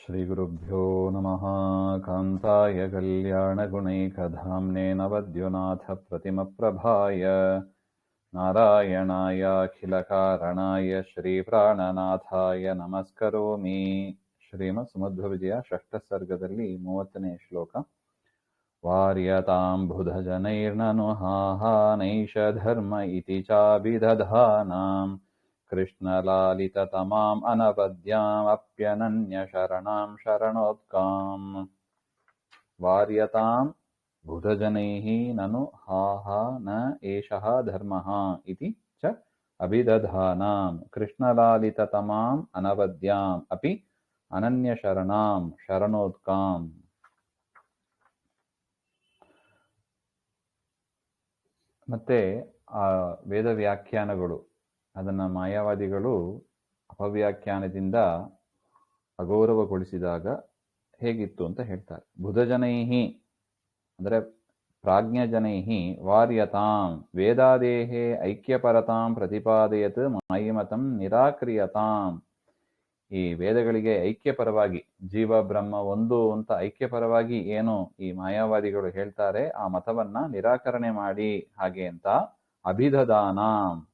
ಶ್ರೀಗುರುಭ್ಯೋ ನಮಃ. ಕಾಂತಾಯ ಕಲ್ಯಾಣಗುಣೈಕಧಾಮ್ನೇ ನವದ್ಯುನಾಥ ಪ್ರತಿಮಪ್ರಭಾಯ ನಾರಾಯಣಾಯಾಖಿಲಕಾರಣಾಯ ಶ್ರೀಪ್ರಾಣನಾಥಾಯ ನಮಸ್ಕರೋಮಿ. ಶ್ರೀಮತ್ ಸುಮಧ್ವವಿಜಯ ಷಷ್ಠ ಸರ್ಗದಲ್ಲಿ 30ನೇ ಶ್ಲೋಕ. ವಾರ್ಯತಾಂ ಬುಧಜನೈರ್ನನು ಹಾಹಾನೈಷ ಧರ್ಮ ಇತಿ ಚಾಭಿದಧಾನಾಂ ಕೃಷ್ಣಲಾಲಿತತಮಾಂ ಅನವದ್ಯಾಂ ಅಪ್ಯನನ್ಯ ಶರಣಾಂ ಶರಣೋತ್ಕಾಂ. ವಾರ್ಯತಾಂ ಬುಧಜನೈಃ ನನು ಹಾಹಾ ನ ಏಷಃ ಧರ್ಮಃ ಇತಿ ಚ ಅಭಿದಧಾನಾಂ ಕೃಷ್ಣಲಾಲಿತತಮಾಂ ಅನವದ್ಯಾಂ ಅಪಿ ಅನನ್ಯ ಶರಣಾಂ ಶರಣೋತ್ಕಾಂ. ಮತ್ತೆ ಆ ವೇದ ವ್ಯಾಖ್ಯಾನಗಳು ಅದನ್ನು ಮಾಯಾವಾದಿಗಳು ಅಪವ್ಯಾಖ್ಯಾನದಿಂದ ಅಗೌರವಗೊಳಿಸಿದಾಗ ಹೇಗಿತ್ತು ಅಂತ ಹೇಳ್ತಾರೆ. ಬುಧಜನೈಹಿ ಅಂದರೆ ಪ್ರಾಜ್ಞಜನೈಹಿ ವಾರ್ಯತಾಂ ವೇದಾದೇಹೇ ಐಕ್ಯಪರತಾಂ ಪ್ರತಿಪಾದಯತ್ ಮಾಯಿಮತಂ ನಿರಾಕ್ರಿಯತಾಂ. ಈ ವೇದಗಳಿಗೆ ಐಕ್ಯಪರವಾಗಿ ಜೀವ ಬ್ರಹ್ಮ ಒಂದು ಅಂತ ಐಕ್ಯಪರವಾಗಿ ಏನು ಈ ಮಾಯಾವಾದಿಗಳು ಹೇಳ್ತಾರೆ ಆ ಮತವನ್ನ ನಿರಾಕರಣೆ ಮಾಡಿ ಹಾಗೆ ಅಂತ ಅಭಿದದಾನ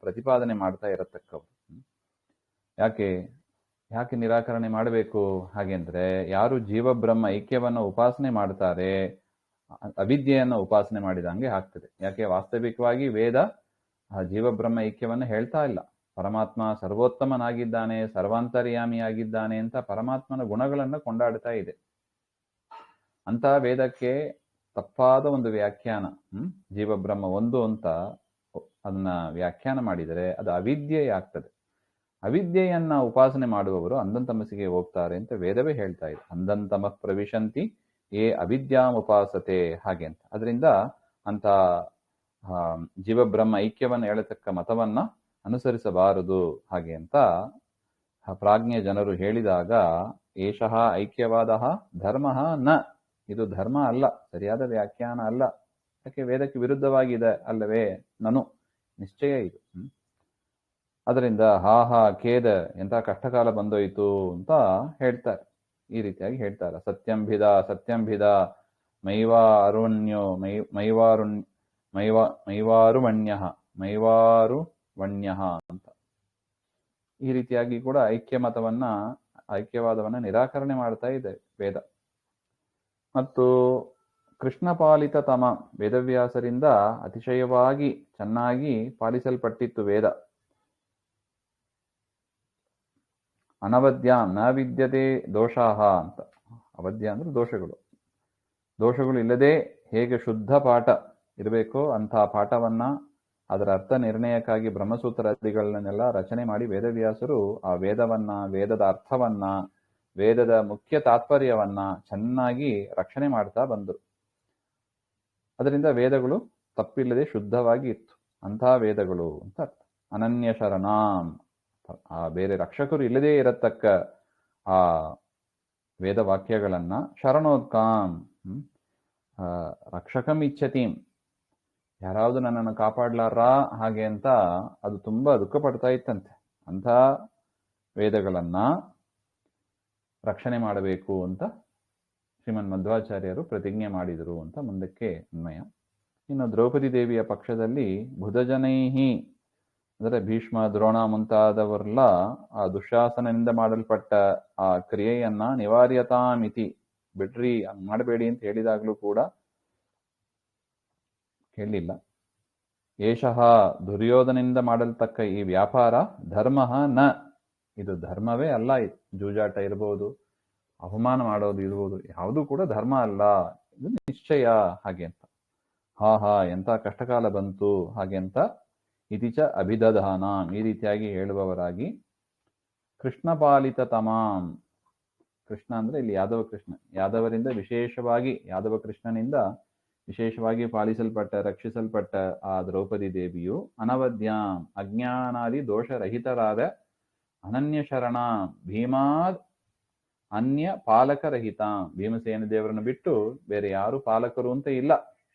ಪ್ರತಿಪಾದನೆ ಮಾಡ್ತಾ ಇರತಕ್ಕವರು. ಯಾಕೆ ನಿರಾಕರಣೆ ಮಾಡಬೇಕು ಹಾಗೆಂದ್ರೆ, ಯಾರು ಜೀವ ಬ್ರಹ್ಮ ಐಕ್ಯವನ್ನು ಉಪಾಸನೆ ಮಾಡ್ತಾರೆ ಅವಿದ್ಯೆಯನ್ನು ಉಪಾಸನೆ ಮಾಡಿದಂಗೆ ಆಗ್ತದೆ. ಯಾಕೆ ವಾಸ್ತವಿಕವಾಗಿ ವೇದ ಜೀವ ಬ್ರಹ್ಮ ಐಕ್ಯವನ್ನು ಹೇಳ್ತಾ ಇಲ್ಲ. ಪರಮಾತ್ಮ ಸರ್ವೋತ್ತಮನಾಗಿದ್ದಾನೆ, ಸರ್ವಾಂತರ್ಯಾಮಿಯಾಗಿದ್ದಾನೆ ಅಂತ ಪರಮಾತ್ಮನ ಗುಣಗಳನ್ನು ಕೊಂಡಾಡ್ತಾ ಇದೆ. ಅಂತ ವೇದಕ್ಕೆ ತಪ್ಪಾದ ಒಂದು ವ್ಯಾಖ್ಯಾನ, ಜೀವ ಬ್ರಹ್ಮ ಒಂದು ಅಂತ ಅದನ್ನ ವ್ಯಾಖ್ಯಾನ ಮಾಡಿದರೆ ಅದು ಅವಿದ್ಯೆ ಆಗ್ತದೆ. ಅವಿದ್ಯೆಯನ್ನ ಉಪಾಸನೆ ಮಾಡುವವರು ಅಂಧಂತಮಸ್ಸಿಗೆ ಹೋಗ್ತಾರೆ ಅಂತ ವೇದವೇ ಹೇಳ್ತಾ ಇದೆ. ಅಂಧಂತಮ ಪ್ರವಿಶಂತಿ ಏ ಅವಿದ್ಯಾಂ ಉಪಾಸತೆ ಹಾಗೆ ಅಂತ. ಅದರಿಂದ ಅಂತ ಜೀವ ಬ್ರಹ್ಮ ಐಕ್ಯವನ್ನು ಹೇಳತಕ್ಕ ಮತವನ್ನ ಅನುಸರಿಸಬಾರದು ಹಾಗೆ ಅಂತ ಪ್ರಾಜ್ಞೆ ಜನರು ಹೇಳಿದಾಗ, ಏಷಃ ಐಕ್ಯವಾದ ಧರ್ಮ ನ, ಇದು ಧರ್ಮ ಅಲ್ಲ, ಸರಿಯಾದ ವ್ಯಾಖ್ಯಾನ ಅಲ್ಲ, ಯಾಕೆ ವೇದಕ್ಕೆ ವಿರುದ್ಧವಾಗಿದೆ ಅಲ್ಲವೇ, ನನು ನಿಶ್ಚಯ ಇದು. ಅದರಿಂದ ಹಾ ಖೇದ, ಎಂತ ಕಷ್ಟಕಾಲ ಬಂದೋಯ್ತು ಅಂತ ಹೇಳ್ತಾರೆ. ಈ ರೀತಿಯಾಗಿ ಹೇಳ್ತಾರೆ. ಸತ್ಯಂಭಿದ ಮೈವಾರುಣ್ಯೋ ಮೈವಾರುವಣ್ಯ ಅಂತ ಈ ರೀತಿಯಾಗಿ ಕೂಡ ಐಕ್ಯವಾದವನ್ನ ನಿರಾಕರಣೆ ಮಾಡ್ತಾ ಇದೆ ವೇದ. ಮತ್ತು ಕೃಷ್ಣಪಾಲಿತ ತಮ, ವೇದವ್ಯಾಸರಿಂದ ಅತಿಶಯವಾಗಿ ಚೆನ್ನಾಗಿ ಪಾಲಿಸಲ್ಪಟ್ಟಿತ್ತು ವೇದ. ಅನವದ್ಯಾಂ ನ ವಿದ್ಯತೆ ದೋಷಾಹ ಅಂತ. ಅವಧ್ಯ ಅಂದ್ರೆ ದೋಷಗಳು ಇಲ್ಲದೆ ಹೇಗೆ ಶುದ್ಧ ಪಾಠ ಇರಬೇಕೋ ಅಂಥ ಪಾಠವನ್ನ, ಅದರ ಅರ್ಥ ನಿರ್ಣಯಕ್ಕಾಗಿ ಬ್ರಹ್ಮಸೂತ್ರಾದಿಗಳನ್ನೆಲ್ಲ ರಚನೆ ಮಾಡಿ ವೇದವ್ಯಾಸರು ಆ ವೇದವನ್ನ, ವೇದದ ಅರ್ಥವನ್ನ, ವೇದದ ಮುಖ್ಯ ತಾತ್ಪರ್ಯವನ್ನ ಚೆನ್ನಾಗಿ ರಕ್ಷಣೆ ಮಾಡ್ತಾ ಬಂದರು. ಅದರಿಂದ ವೇದಗಳು ತಪ್ಪಿಲ್ಲದೆ ಶುದ್ಧವಾಗಿ ಇತ್ತು. ಅಂಥ ವೇದಗಳು ಅಂತ ಅರ್ಥ. ಅನನ್ಯ ಶರಣಾಂ, ಆ ಬೇರೆ ರಕ್ಷಕರು ಇಲ್ಲದೇ ಇರತಕ್ಕ ಆ ವೇದ ವಾಕ್ಯಗಳನ್ನ ಶರಣೋತ್ಕಾಂ, ರಕ್ಷಕಂ ಇಚ್ಛತೀಂ, ಯಾರಾவது ನನ್ನನ್ನು ಕಾಪಾಡ್ಲಾರಾ ಹಾಗೆ ಅಂತ ಅದು ತುಂಬಾ ದುಃಖ ಪಡ್ತಾ ಇತ್ತಂತೆ. ಅಂಥ ವೇದಗಳನ್ನ ರಕ್ಷಣೆ ಮಾಡಬೇಕು ಅಂತ ಶ್ರೀಮನ್ ಮಧ್ವಾಚಾರ್ಯರು ಪ್ರತಿಜ್ಞೆ ಮಾಡಿದರು ಅಂತ ಮುಂದಕ್ಕೆ ಅನ್ವಯ. ಇನ್ನು ದ್ರೌಪದಿ ದೇವಿಯ ಪಕ್ಷದಲ್ಲಿ ಬುಧಜನೈಹಿ ಅಂದರೆ ಭೀಷ್ಮ, ದ್ರೋಣ ಮುಂತಾದವರೆಲ್ಲ ಆ ದುಶ್ಯಾಸನದಿಂದ ಮಾಡಲ್ಪಟ್ಟ ಆ ಕ್ರಿಯೆಯನ್ನ ನಿವಾರ್ಯತಾಮಿತಿ, ಬಿಡ್ರಿ ಮಾಡಬೇಡಿ ಅಂತ ಹೇಳಿದಾಗಲೂ ಕೂಡ ಕೇಳಲಿಲ್ಲ. ಏಷಃ ದುರ್ಯೋಧನಿಂದ ಮಾಡಲ್ತಕ್ಕ ಈ ವ್ಯಾಪಾರ ಧರ್ಮ ನ, ಇದು ಧರ್ಮವೇ ಅಲ್ಲ. ಜೂಜಾಟ ಇರ್ಬೋದು, ಅವಮಾನ ಮಾಡೋದು ಇರ್ಬೋದು, ಯಾವುದೂ ಕೂಡ ಧರ್ಮ ಅಲ್ಲ, ಇದು ನಿಶ್ಚಯ ಹಾಗೆ ಅಂತ. ಎಂಥ ಕಷ್ಟಕಾಲ ಬಂತು ಹಾಗೆ ಅಂತ ಇತಿಚ ಅಭಿದಧಾನ, ಈ ರೀತಿಯಾಗಿ ಹೇಳುವವರಾಗಿ ಕೃಷ್ಣಪಾಲಿತ ತಮಾಂ, ಕೃಷ್ಣ ಅಂದ್ರೆ ಇಲ್ಲಿ ಯಾದವ ಕೃಷ್ಣ, ಯಾದವರಿಂದ ವಿಶೇಷವಾಗಿ, ಯಾದವ ಕೃಷ್ಣನಿಂದ ವಿಶೇಷವಾಗಿ ಪಾಲಿಸಲ್ಪಟ್ಟ, ರಕ್ಷಿಸಲ್ಪಟ್ಟ ಆ ದ್ರೌಪದಿ ದೇವಿಯು ಅನವದ್ಯಾಂ, ಅಜ್ಞಾನಾದಿ ದೋಷರಹಿತರಾದ ಅನನ್ಯ ಶರಣ, ಭೀಮಾದ್ ಅನ್ಯ ಪಾಲಕರಹಿತ, ಭೀಮಸೇನ ದೇವರನ್ನು ಬಿಟ್ಟು ಬೇರೆ ಯಾರು ಪಾಲಕರು ಅಂತ ಇಲ್ಲ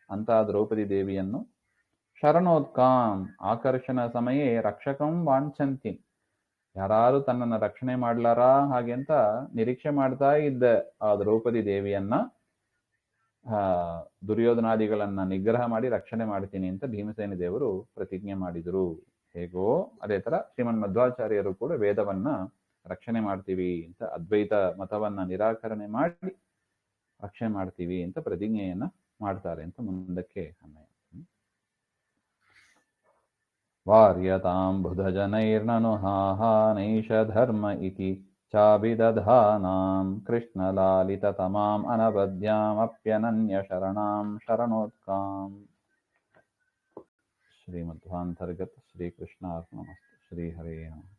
ಅಂತ ದ್ರೌಪದಿ ದೇವಿಯನ್ನು ಶರಣೋತ್ಕಾಂ, ಆಕರ್ಷಣ ಸಮಯೇ ರಕ್ಷಕಂ ವಾಂಛಂತಿ, ಯಾರು ತನ್ನನ್ನು ರಕ್ಷಣೆ ಮಾಡ್ಲಾರ ಹಾಗೆ ಅಂತ ನಿರೀಕ್ಷೆ ಮಾಡ್ತಾ ಇದ್ದ ಆ ದ್ರೌಪದಿ ದೇವಿಯನ್ನ ದುರ್ಯೋಧನಾದಿಗಳನ್ನ ನಿಗ್ರಹ ಮಾಡಿ ರಕ್ಷಣೆ ಮಾಡ್ತೀನಿ ಅಂತ ಭೀಮಸೇನ ದೇವರು ಪ್ರತಿಜ್ಞೆ ಮಾಡಿದರು. ಹೇಗೋ ಅದೇ ತರ ಶ್ರೀಮನ್ ಮಧ್ವಾಚಾರ್ಯರು ಕೂಡ ವೇದವನ್ನ ರಕ್ಷಣೆ ಮಾಡ್ತೀವಿ ಅಂತ, ಅದ್ವೈತ ಮತವನ್ನ ನಿರಾಕರಣೆ ಮಾಡಿ ರಕ್ಷಣೆ ಮಾಡ್ತೀವಿ ಅಂತ ಪ್ರತಿಜ್ಞೆಯನ್ನ ಮಾಡ್ತಾರೆ ಅಂತ ಮುಂದಕ್ಕೆ ಅನ್ವಯ. ವಾರ್ಯತಾಂ ಬುಧಜನೈರ್ನನು ಹಾಹಾನೈಷ ಧರ್ಮ ಇತಿ ಚಾಭಿದಧಾನಾಂ ಕೃಷ್ಣಲಾಲಿತತಮಾಂ ಅನವದ್ಯಾಮಪ್ಯನನ್ಯ ಶರಣಾಂ ಶರಣೋತ್ಕಾಂ. ಶ್ರೀಮಧ್ವಾಂತರ್ಗತ ಶ್ರೀಕೃಷ್ಣ ಅರ್ಪಣಮಸ್ತು. ಶ್ರೀ ಹರೇ ನಮಃ.